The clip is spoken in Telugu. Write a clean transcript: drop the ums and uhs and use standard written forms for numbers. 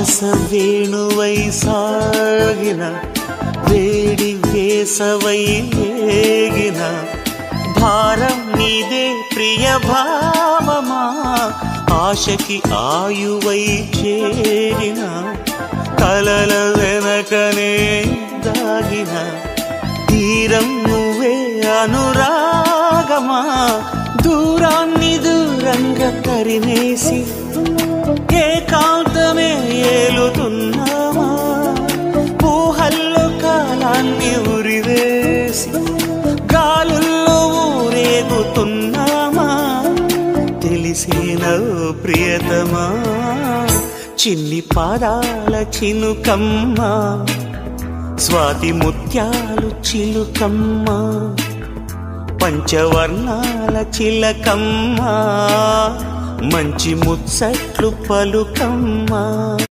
ఆశ వేణువై సాగిన వేడి వేసవై ఏగిన భారం నీదే ప్రియ భావమా ఆశకి ఆయువై చేరిన కలల వెనకనే దాగిన తీరం నువ్వే అనురాగమా దూరాన్ని దూరంగా తరిమేసి ఏకాంతమే ఏలుతున్నామా ఊహల్లో కాలాన్ని ఉరివేసి గాలుల్లో ఊరేగుతున్నామా తెలిసేనా ప్రియతమా చిన్ని పాదాల చినుకమ్మ స్వాతి ముత్యాలు చిలుకమ్మ పంచవర్ణాల చిలకమ్మ మంచి ముచ్చట్లు పలుకమ్మ.